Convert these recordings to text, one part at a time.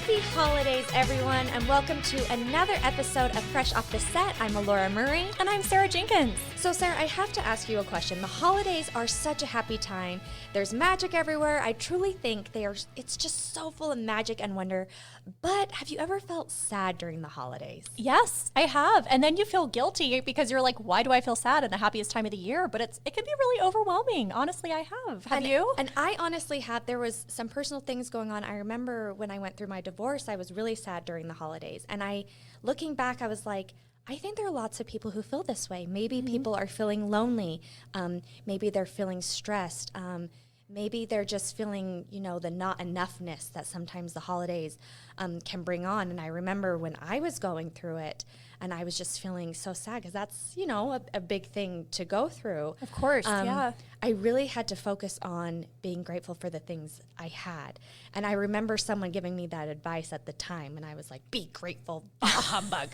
Happy holidays, everyone, and welcome to another episode of Fresh Off the Set. I'm Alora Murray. And I'm Sarah Jenkins. So, Sarah, I have to ask you a question. The holidays are such a happy time. There's magic everywhere. I truly think it's just so full of magic and wonder. But have you ever felt sad during the holidays? Yes, I have. And then you feel guilty because you're like, why do I feel sad in the happiest time of the year? But it can be really overwhelming. Honestly, I have. Have you? And I honestly have. There was some personal things going on. I remember when I went through my divorce, I was really sad during the holidays. And looking back, I was like, I think there are lots of people who feel this way. Maybe people are feeling lonely. Maybe they're feeling stressed. Maybe they're just feeling, the not enoughness that sometimes the holidays can bring on. And I remember when I was going through it and I was just feeling so sad because that's, a big thing to go through. Of course, yeah. I really had to focus on being grateful for the things I had. And I remember someone giving me that advice at the time, and I was like, be grateful, bah humbug.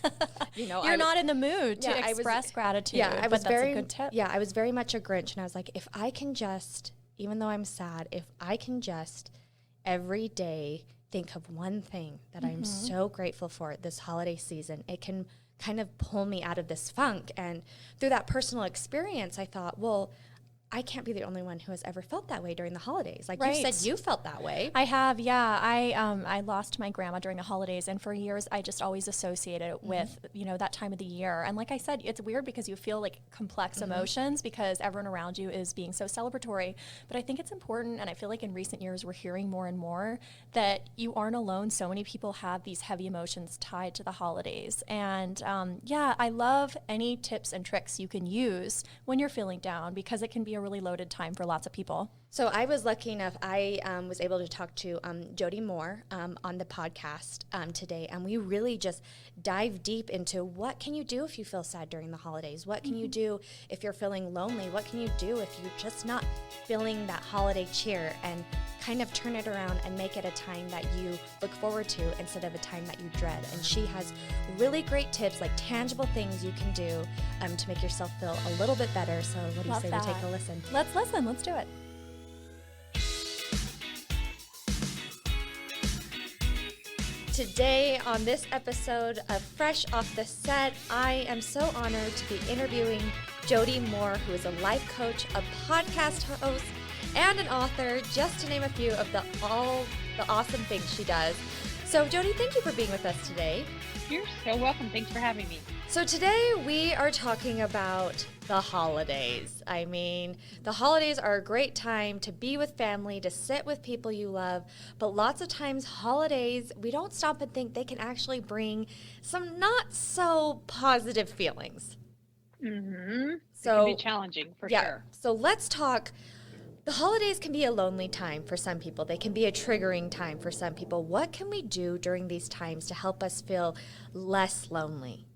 You're not in the mood to express gratitude. Yeah, that's a good tip. Yeah, I was very much a Grinch, and I was like, if I can just, even though I'm sad, if I can just every day think of one thing that I'm so grateful for this holiday season, it can kind of pull me out of this funk. And through that personal experience, I thought, well, I can't be the only one who has ever felt that way during the holidays. Like you said, you felt that way. I have, yeah. I lost my grandma during the holidays, and for years I just always associated it with, that time of the year. And like I said, it's weird because you feel like complex emotions because everyone around you is being so celebratory. But I think it's important, and I feel like in recent years we're hearing more and more that you aren't alone. So many people have these heavy emotions tied to the holidays. And I love any tips and tricks you can use when you're feeling down because it can be a really loaded time for lots of people. So I was lucky enough, I was able to talk to Jody Moore on the podcast today, and we really just dive deep into what can you do if you feel sad during the holidays? What can you do if you're feeling lonely? What can you do if you're just not feeling that holiday cheer, and kind of turn it around and make it a time that you look forward to instead of a time that you dread. And she has really great tips, like tangible things you can do to make yourself feel a little bit better. So what do you say we take a listen? Let's listen. Let's do it. Today on this episode of Fresh Off the Set, I am so honored to be interviewing Jody Moore, who is a life coach, a podcast host, and an author, just to name a few of all the awesome things she does. So Jody, thank you for being with us today. You're so welcome. Thanks for having me. So today we are talking about the holidays. I mean, the holidays are a great time to be with family, to sit with people you love, but lots of times holidays, we don't stop and think they can actually bring some not so positive feelings. So it can be challenging for sure. So let's talk. The holidays can be a lonely time for some people. They can be a triggering time for some people. What can we do during these times to help us feel less lonely?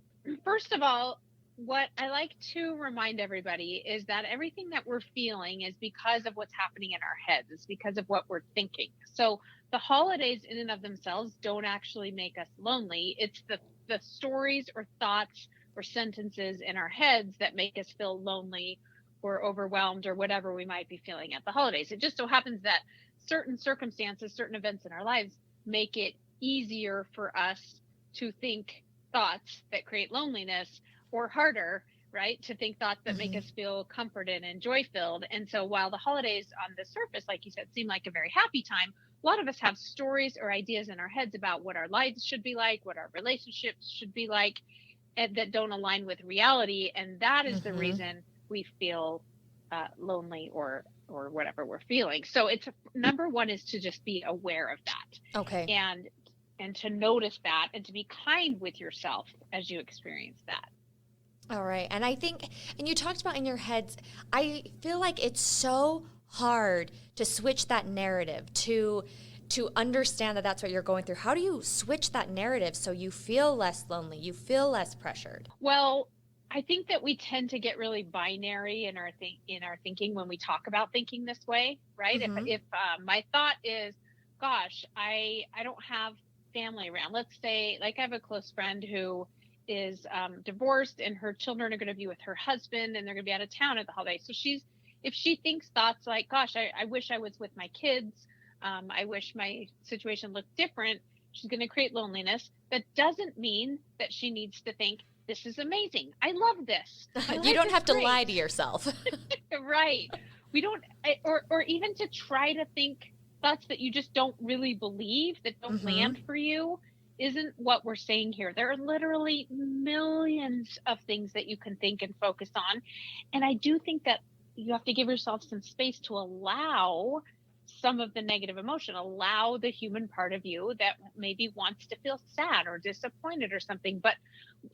First of all, what I like to remind everybody is that everything that we're feeling is because of what's happening in our heads. It's because of what we're thinking. So the holidays in and of themselves don't actually make us lonely. It's the stories or thoughts or sentences in our heads that make us feel lonely or overwhelmed or whatever we might be feeling at the holidays. It just so happens that certain circumstances, certain events in our lives make it easier for us to think thoughts that create loneliness, or harder, right, to think thoughts that make us feel comforted and joy-filled. And so while the holidays on the surface, like you said, seem like a very happy time, a lot of us have stories or ideas in our heads about what our lives should be like, what our relationships should be like, and that don't align with reality. And that is the reason we feel lonely or whatever we're feeling. So it's number one is to just be aware of that. Okay. And to notice that and to be kind with yourself as you experience that. All right. And I think, and you talked about in your heads, I feel like it's so hard to switch that narrative, to understand that that's what you're going through. How do you switch that narrative so you feel less lonely, you feel less pressured? Well, I think that we tend to get really binary in our thinking when we talk about thinking this way, right? If my thought is, gosh, I don't have family around. Let's say, like, I have a close friend who is divorced, and her children are going to be with her husband, and they're going to be out of town at the holidays. So if she thinks thoughts like, gosh, I wish I was with my kids, I wish my situation looked different, She's going to create loneliness. That doesn't mean that she needs to think, this is amazing. I love this. You don't have to lie to yourself. Right. We don't, or even to try to think thoughts that you just don't really believe, that don't land for you, isn't what we're saying here. There are literally millions of things that you can think and focus on. And I do think that you have to give yourself some space to allow some of the negative emotion, allow the human part of you that maybe wants to feel sad or disappointed or something. But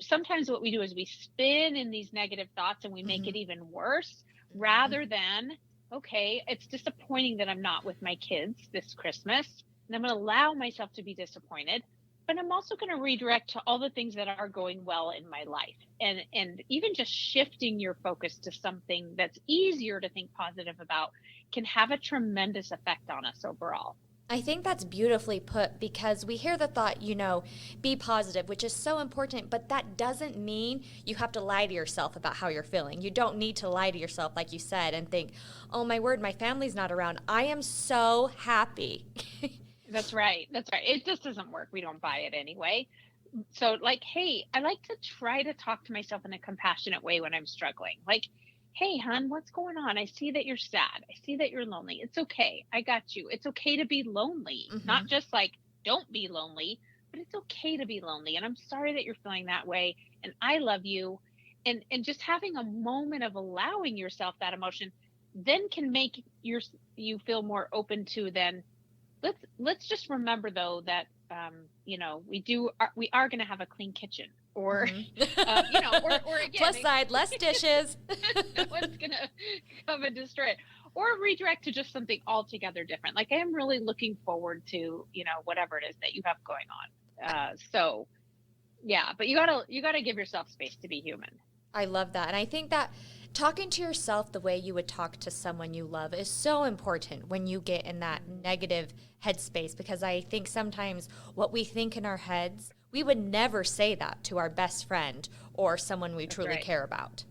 sometimes what we do is we spin in these negative thoughts and we make it even worse, rather than, okay, it's disappointing that I'm not with my kids this Christmas, and I'm going to allow myself to be disappointed, but I'm also going to redirect to all the things that are going well in my life. And even just shifting your focus to something that's easier to think positive about can have a tremendous effect on us overall. I think that's beautifully put, because we hear the thought, be positive, which is so important, but that doesn't mean you have to lie to yourself about how you're feeling. You don't need to lie to yourself, like you said, and think, oh my word, my family's not around. I am so happy. That's right. That's right. It just doesn't work. We don't buy it anyway. So like, hey, I like to try to talk to myself in a compassionate way when I'm struggling. Like, hey, hon, what's going on? I see that you're sad. I see that you're lonely. It's okay. I got you. It's okay to be lonely. Not just like, don't be lonely, but it's okay to be lonely. And I'm sorry that you're feeling that way. And I love you. And just having a moment of allowing yourself that emotion then can make you feel more open to then, let's just remember though that we are going to have a clean kitchen, or or again, plus side, less dishes. No one's going to come and destroy it, or redirect to just something altogether different. Like, I am really looking forward to whatever it is that you have going on. So yeah, but you gotta give yourself space to be human. I love that. And I think that talking to yourself the way you would talk to someone you love is so important when you get in that negative headspace, because I think sometimes what we think in our heads, we would never say that to our best friend or someone we truly care about.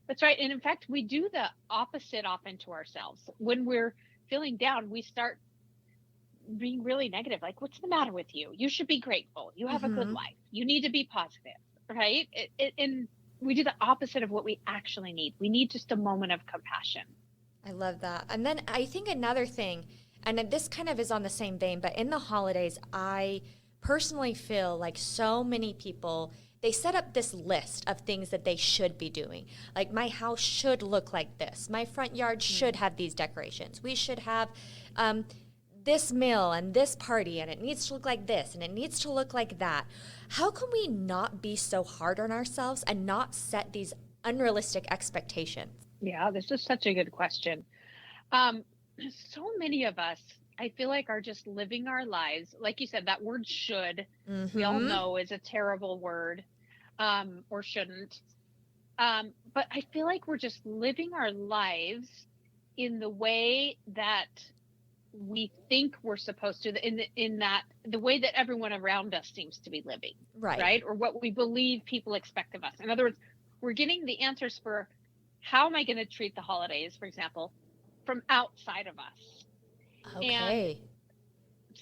That's right. And in fact, we do the opposite often to ourselves. When we're feeling down, we start being really negative. Like, what's the matter with you? You should be grateful. You have a good life. You need to be positive, right? And we do the opposite of what we actually need. We need just a moment of compassion. I love that. And then I think another thing, and this kind of is on the same vein, but in the holidays, I personally feel like so many people, they set up this list of things that they should be doing. Like, my house should look like this. My front yard should have these decorations. We should have this meal and this party, and it needs to look like this, and it needs to look like that. How can we not be so hard on ourselves and not set these unrealistic expectations? Yeah, this is such a good question. So many of us, I feel like, are just living our lives. Like you said, that word should, we all know is a terrible word, or shouldn't. But I feel like we're just living our lives in the way that we think we're supposed to, in that the way that everyone around us seems to be living, right? Or what we believe people expect of us. In other words, we're getting the answers for how am I going to treat the holidays, for example, from outside of us. Okay. And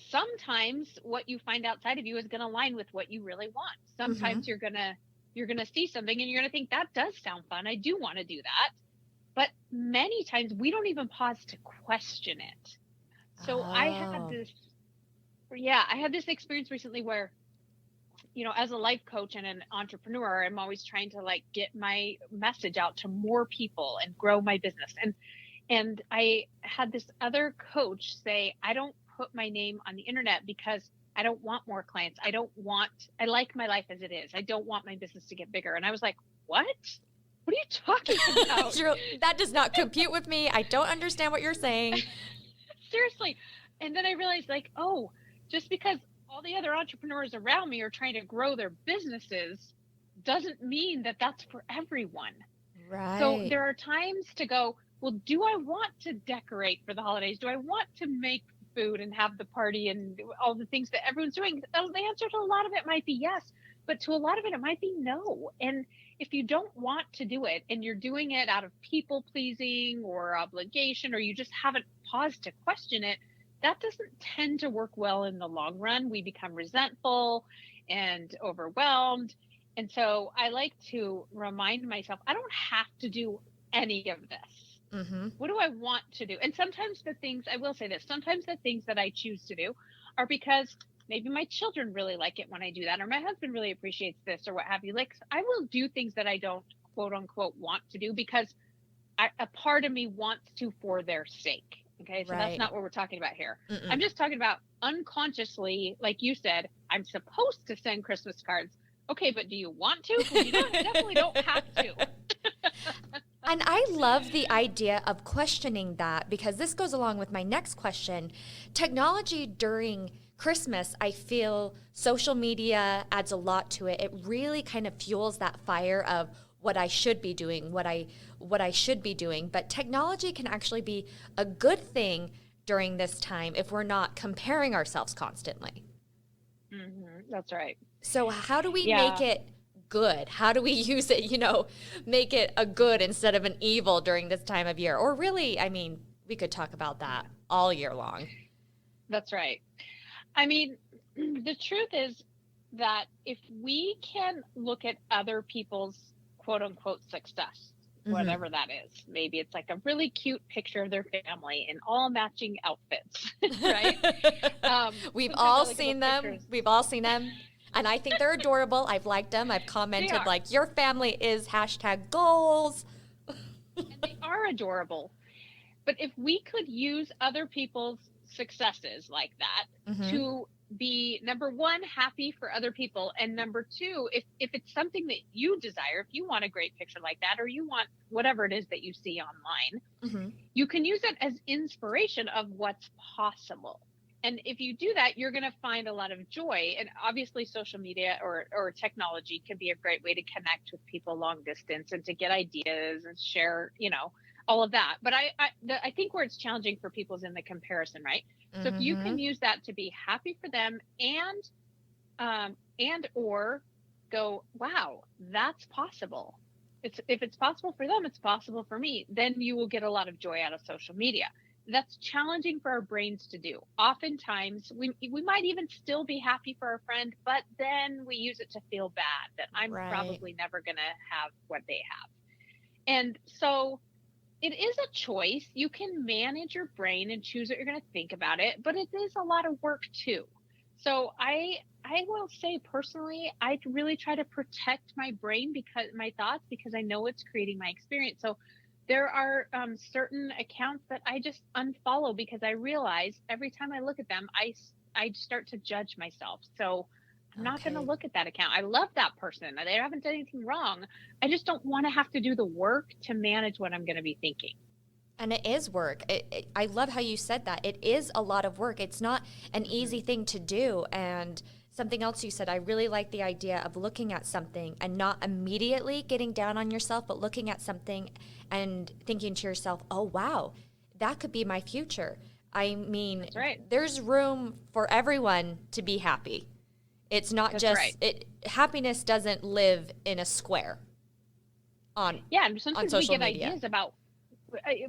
sometimes what you find outside of you is going to align with what you really want. Sometimes you're going to see something and you're going to think, that does sound fun. I do want to do that. But many times we don't even pause to question it. So I had this experience recently where, as a life coach and an entrepreneur, I'm always trying to get my message out to more people and grow my business. And I had this other coach say, I don't put my name on the internet because I don't want more clients. I like my life as it is. I don't want my business to get bigger. And I was like, what? What are you talking about? That does not compute with me. I don't understand what you're saying. Seriously. And then I realized, just because all the other entrepreneurs around me are trying to grow their businesses doesn't mean that that's for everyone. Right. So there are times to go, well, do I want to decorate for the holidays? Do I want to make food and have the party and all the things that everyone's doing? The answer to a lot of it might be yes, but to a lot of it might be no. And if you don't want to do it and you're doing it out of people pleasing or obligation, or you just haven't paused to question it, that doesn't tend to work well in the long run. We become resentful and overwhelmed. And so I like to remind myself, I don't have to do any of this. Mm-hmm. What do I want to do? And sometimes I will say this, sometimes the things that I choose to do are because maybe my children really like it when I do that, or my husband really appreciates this, or what have you. Like, I will do things that I don't quote unquote want to do because a part of me wants to for their sake. Okay. So that's not what we're talking about here. Mm-mm. I'm just talking about unconsciously, like you said, I'm supposed to send Christmas cards. Okay, but do you want to? Because you definitely don't have to. And I love the idea of questioning that, because this goes along with my next question. Technology during Christmas, I feel social media adds a lot to it. It really kind of fuels that fire of what I should be doing, what I should be doing. But technology can actually be a good thing during this time if we're not comparing ourselves constantly. Mm-hmm, that's right. So how do we make it good? How do we use it, make it a good instead of an evil during this time of year? Or really, I mean, we could talk about that all year long. That's right. I mean, the truth is that if we can look at other people's quote unquote success, whatever that is, maybe it's like a really cute picture of their family in all matching outfits, right? We've all seen them. Pictures. We've all seen them. And I think they're adorable. I've liked them. I've commented like, your family is #goals. And they are adorable. But if we could use other people's successes like that to be, number one, happy for other people, and number two, if it's something that you desire, if you want a great picture like that, or you want whatever it is that you see online, you can use it as inspiration of what's possible. And if you do that, you're going to find a lot of joy. And obviously social media or technology can be a great way to connect with people long distance and to get ideas and share, all of that. But I think where it's challenging for people is in the comparison, right? So if you can use that to be happy for them and or go, wow, that's possible. If it's possible for them, it's possible for me. Then you will get a lot of joy out of social media. That's challenging for our brains to do. Oftentimes, we might even still be happy for our friend, but then we use it to feel bad that I'm probably never going to have what they have. And so it is a choice. You can manage your brain and choose what you're going to think about it, but it is a lot of work too. So I will say personally, I really try to protect my brain, my thoughts, because I know it's creating my experience. So there are certain accounts that I just unfollow because I realize every time I look at them, I start to judge myself. So I'm not going to look at that account. I love that person. They haven't done anything wrong. I just don't want to have to do the work to manage what I'm going to be thinking. And it is work. I love how you said that. It is a lot of work. It's not an easy thing to do. And something else you said, I really like the idea of looking at something and not immediately getting down on yourself, but looking at something and thinking to yourself, oh, wow, that could be my future. I mean, there's room for everyone to be happy. It's not happiness doesn't live in a square on and sometimes on social we get media.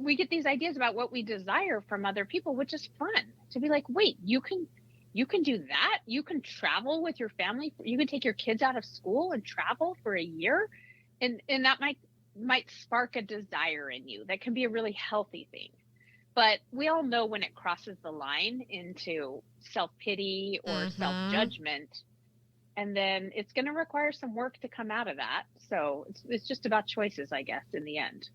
We get these ideas about what we desire from other people, which is fun to be like, wait, you can do that. You can travel with your family. You can take your kids out of school and travel for a year. And that might spark a desire in you. That can be a really healthy thing. But we all know when it crosses the line into self-pity or self-judgment, and then it's going to require some work to come out of that. So it's just about choices, I guess, in the end.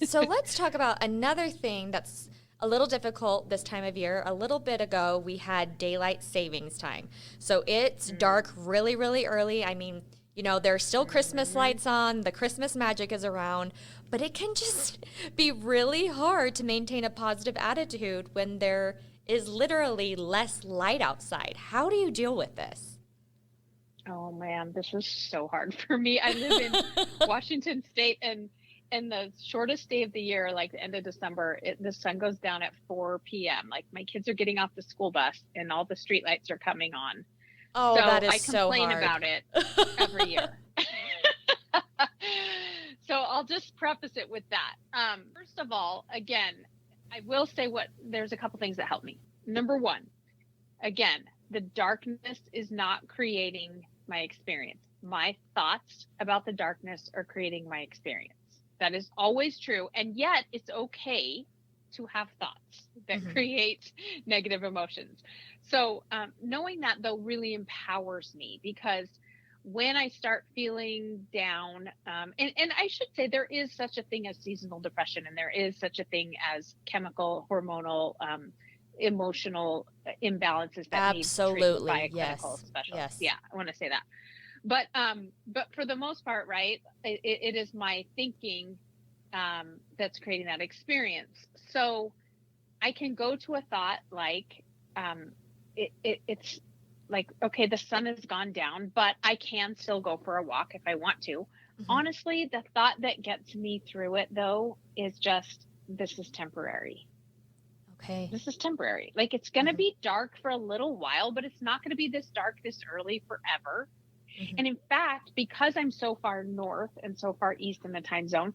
So let's talk about another thing that's a little difficult this time of year. A little bit ago, we had daylight savings time. So it's dark really, really early. I mean, there's still Christmas lights on. The Christmas magic is around. But it can just be really hard to maintain a positive attitude when there is literally less light outside. How do you deal with this? Oh man, this is so hard for me. I live in Washington State, and the shortest day of the year, like the end of December, the sun goes down at 4 p.m. Like my kids are getting off the school bus and all the street lights are coming on. Oh, so that is so hard. I complain about it every year. So I'll just preface it with that. First of all, again, I will say there's a couple things that help me. number one, again, the darkness is not creating my experience. My thoughts about the darkness are creating my experience. That is always true. And yet it's okay to have thoughts that create negative emotions. So knowing that, though, really empowers me, because when I start feeling down, and I should say there is such a thing as seasonal depression, and there is such a thing as chemical, hormonal, emotional imbalances that need treatment by a clinical specialist. Yeah, I want to say that. But for the most part, right, it is my thinking that's creating that experience. So I can go to a thought like, it's like, okay, the sun has gone down, but I can still go for a walk if I want to. Honestly, the thought that gets me through it, though, is just, this is temporary. Okay. This is temporary. Like, it's going to be dark for a little while, but it's not going to be this dark this early forever. And in fact, because I'm so far north and so far east in the time zone,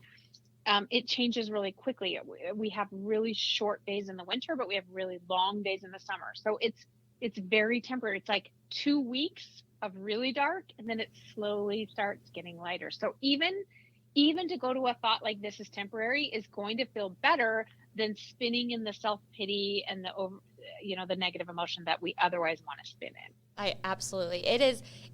it changes really quickly. We have really short days in the winter, but we have really long days in the summer. So it's very temporary. It's like 2 weeks of really dark, and then it slowly starts getting lighter. So even to go to a thought like this is temporary is going to feel better than spinning in the self-pity and the negative emotion that we otherwise want to spin in. Absolutely.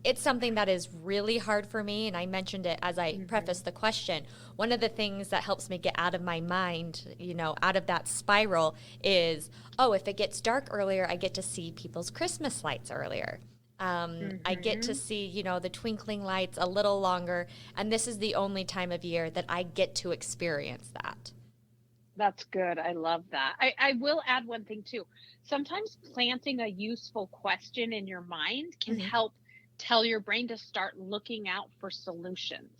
It's something that is really hard for me. And I mentioned it as I prefaced the question. One of the things that helps me get out of my mind, out of that spiral is, if it gets dark earlier, I get to see people's Christmas lights earlier. I get to see, the twinkling lights a little longer. And this is the only time of year that I get to experience that. That's good. I love that. I will add one thing too. Sometimes planting a useful question in your mind can help tell your brain to start looking out for solutions.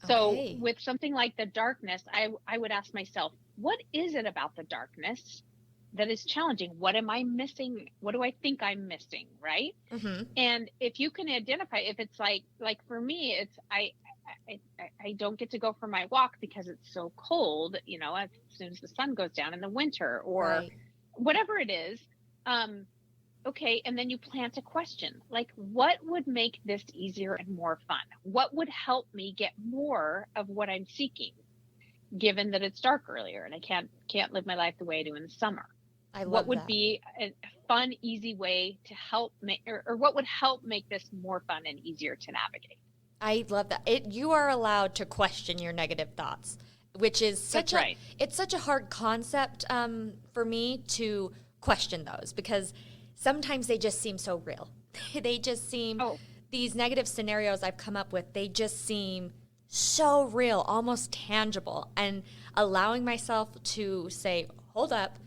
So with something like the darkness, I would ask myself, what is it about the darkness that is challenging? What am I missing? What do I think I'm missing? Right. And if you can identify, if it's like for me, it's, I don't get to go for my walk because it's so cold, as soon as the sun goes down in the winter, or whatever it is. Okay. And then you plant a question like, what would make this easier and more fun? What would help me get more of what I'm seeking, given that it's dark earlier and I can't live my life the way I do in the summer? What would be a fun, easy way to help make, or what would help make this more fun and easier to navigate? I love that. You are allowed to question your negative thoughts, which is it's such a hard concept for me to question those, because sometimes they just seem so real. They just seem, these negative scenarios I've come up with, they just seem so real, almost tangible. And allowing myself to say, hold up,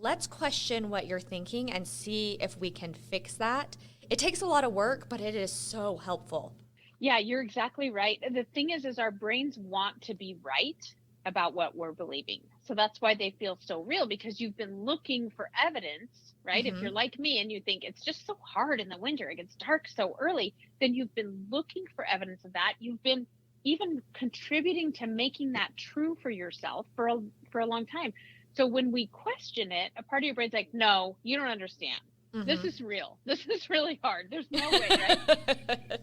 let's question what you're thinking and see if we can fix that. It takes a lot of work, but it is so helpful. Yeah, you're exactly right. The thing is our brains want to be right about what we're believing. So that's why they feel so real, because you've been looking for evidence, right? If you're like me and you think it's just so hard in the winter, it gets dark so early, then you've been looking for evidence of that. You've been even contributing to making that true for yourself for a long time. So when we question it, a part of your brain's like, no, you don't understand. This is real. This is really hard. There's no way, right?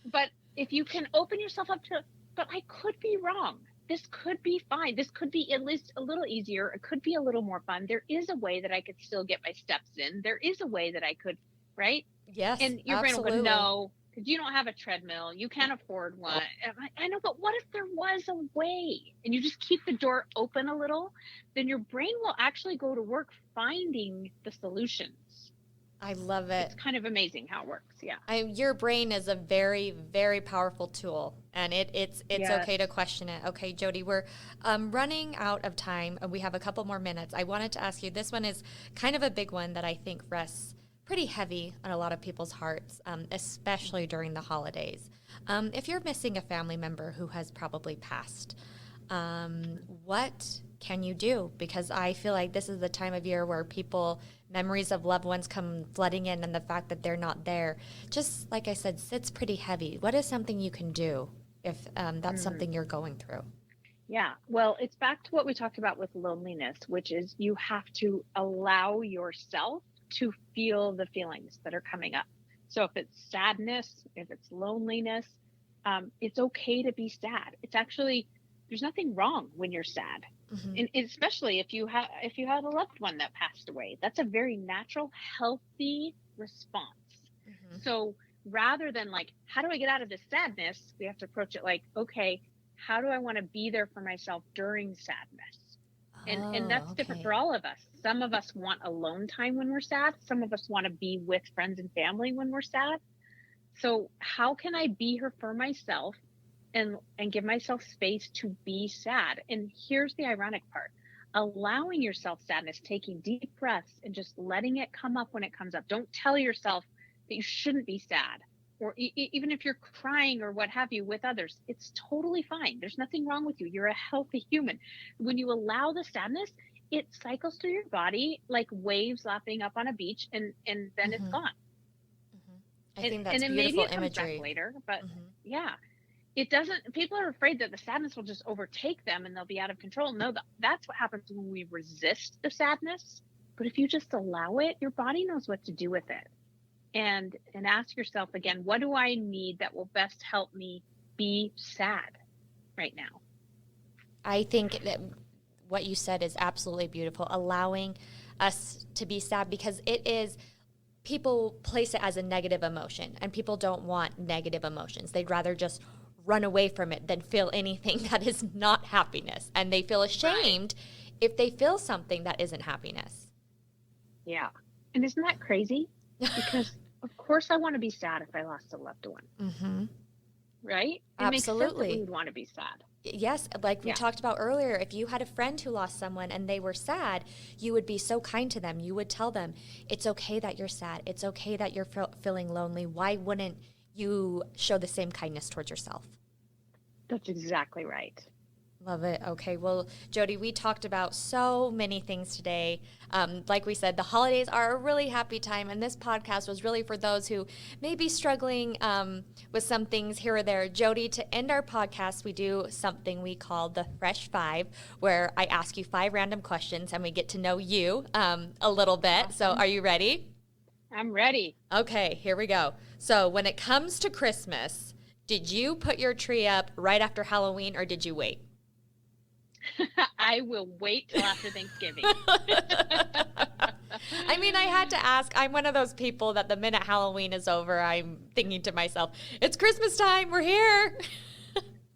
But if you can open yourself up to, but I could be wrong. This could be fine. This could be at least a little easier. It could be a little more fun. There is a way that I could still get my steps in. There is a way that I could, right? Yes, and your brain will go, no, because you don't have a treadmill. You can't afford one. I know, but what if there was a way? And you just keep the door open a little, then your brain will actually go to work finding the solutions. I love it. It's kind of amazing how it works. Yeah. Your brain is a very, very powerful tool, and it's okay to question it. Okay, Jody, we're running out of time, and we have a couple more minutes. I wanted to ask you, this one is kind of a big one that I think rests pretty heavy on a lot of people's hearts, especially during the holidays. If you're missing a family member who has probably passed, what can you do? Because I feel like this is the time of year where memories of loved ones come flooding in, and the fact that they're not there, just like I said, sits pretty heavy. What is something you can do if that's something you're going through? Yeah. Well, it's back to what we talked about with loneliness, which is you have to allow yourself to feel the feelings that are coming up. So if it's sadness, if it's loneliness, it's okay to be sad. It's actually, there's nothing wrong when you're sad. And especially if you had a loved one that passed away, that's a very natural, healthy response. So rather than like, how do I get out of this sadness? We have to approach it like, okay, how do I want to be there for myself during sadness? And that's different for all of us. Some of us want alone time when we're sad. Some of us want to be with friends and family when we're sad. So how can I be here for myself and give myself space to be sad? And here's the ironic part. Allowing yourself sadness, taking deep breaths and just letting it come up when it comes up. Don't tell yourself that you shouldn't be sad, or even if you're crying or what have you with others, it's totally fine. There's nothing wrong with you. You're a healthy human. When you allow the sadness, it cycles through your body like waves lapping up on a beach, and then it's gone. I think that's and beautiful maybe it imagery. comes back later, but yeah, it doesn't. People are afraid that the sadness will just overtake them and they'll be out of control. No, that's what happens when we resist the sadness. But if you just allow it, your body knows what to do with it. And ask yourself again, what do I need that will best help me be sad right now? I think that what you said is absolutely beautiful, allowing us to be sad, because it is, people place it as a negative emotion, and people don't want negative emotions. They'd rather just run away from it than feel anything that is not happiness. And they feel ashamed if they feel something that isn't happiness. Yeah. And isn't that crazy? Because of course I want to be sad if I lost a loved one. Right? It Absolutely. makes sense that we would want to be sad. Yes, like we talked about earlier, if you had a friend who lost someone and they were sad, you would be so kind to them. You would tell them, it's okay that you're sad. It's okay that you're feeling lonely. Why wouldn't you show the same kindness towards yourself? That's exactly right. Love it. Okay. Well, Jody, we talked about so many things today. Like we said, the holidays are a really happy time, and this podcast was really for those who may be struggling with some things here or there. Jody, to end our podcast, we do something we call the Fresh Five, where I ask you 5 random questions and we get to know you a little bit. Awesome. So are you ready? I'm ready. Okay, here we go. So when it comes to Christmas, did you put your tree up right after Halloween, or did you wait? I will wait till after Thanksgiving. I mean, I had to ask. I'm one of those people that the minute Halloween is over, I'm thinking to myself, it's Christmas time, we're here.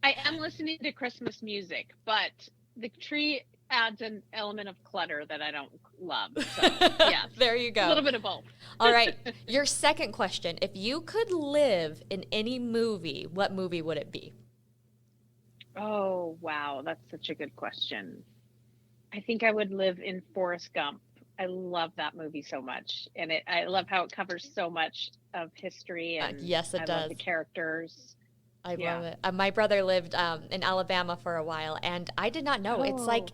I am listening to Christmas music, but the tree adds an element of clutter that I don't love. So, yeah. There you go. A little bit of both. All right. Your second question. If you could live in any movie, what movie would it be? Oh, wow. That's such a good question. I think I would live in Forrest Gump. I love that movie so much. And I love how it covers so much of history. And yes, it does. Love the characters. I love it. My brother lived in Alabama for a while, and I did not know. It's like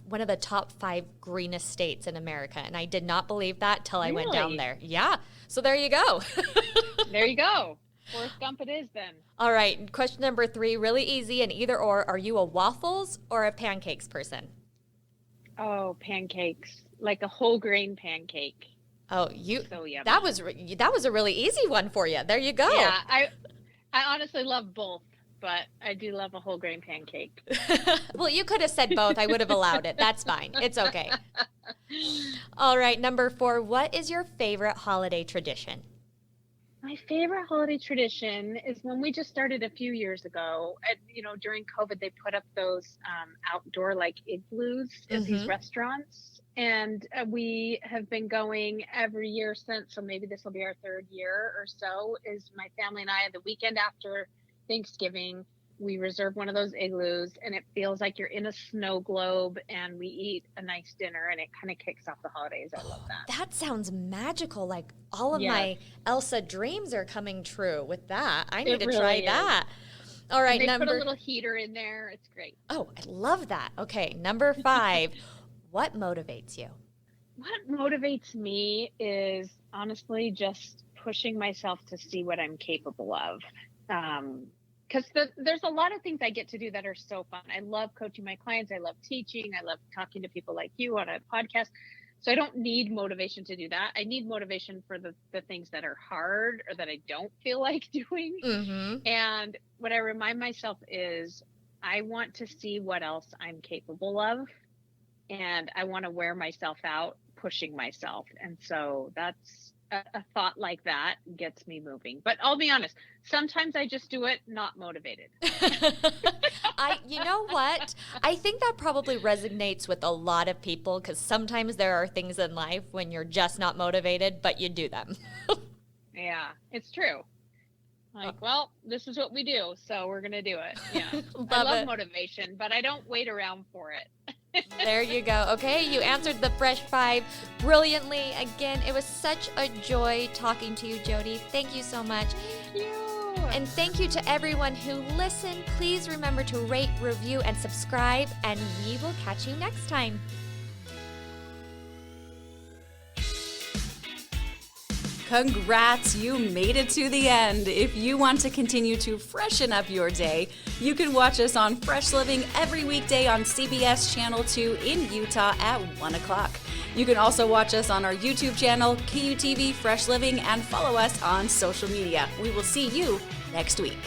one of the top 5 greenest states in America. And I did not believe that till I went down there. Yeah. So there you go. There you go. Forrest Gump it is then. All right. Question number 3, really easy and either or. Are you a waffles or a pancakes person? Oh, pancakes. Like a whole grain pancake. Oh, so yummy. That was a really easy one for you. There you go. Yeah, I honestly love both, but I do love a whole grain pancake. Well, you could have said both. I would have allowed it. That's fine. It's okay. All right. Number 4, what is your favorite holiday tradition? My favorite holiday tradition is when we just started a few years ago. During COVID, they put up those outdoor like igloos at these restaurants. And we have been going every year since. So maybe this will be our 3rd year or so. Is my family and I, the weekend after Thanksgiving, we reserve one of those igloos, and it feels like you're in a snow globe, and we eat a nice dinner, and it kind of kicks off the holidays. I love that. That sounds magical. Like all of my Elsa dreams are coming true with that. I need to try that. All right. And they put a little heater in there. It's great. Oh, I love that. Okay. Number 5, what motivates you? What motivates me is honestly just pushing myself to see what I'm capable of. because there's a lot of things I get to do that are so fun. I love coaching my clients. I love teaching. I love talking to people like you on a podcast. So I don't need motivation to do that. I need motivation for the things that are hard or that I don't feel like doing. Mm-hmm. And what I remind myself is I want to see what else I'm capable of. And I want to wear myself out pushing myself. And so that's a thought like that gets me moving. But I'll be honest, sometimes I just do it not motivated. You know what? I think that probably resonates with a lot of people, because sometimes there are things in life when you're just not motivated, but you do them. Yeah, it's true. Like, well, this is what we do, so we're going to do it. Yeah. I love motivation, but I don't wait around for it. There you go. Okay, you answered the Fresh 5 brilliantly. Again, it was such a joy talking to you, Jody. Thank you so much. Thank you. And thank you to everyone who listened. Please remember to rate, review, and subscribe, and we will catch you next time. Congrats, you made it to the end. If you want to continue to freshen up your day, you can watch us on Fresh Living every weekday on CBS Channel 2 in Utah at 1 o'clock. You can also watch us on our YouTube channel, KUTV Fresh Living, and follow us on social media. We will see you next week.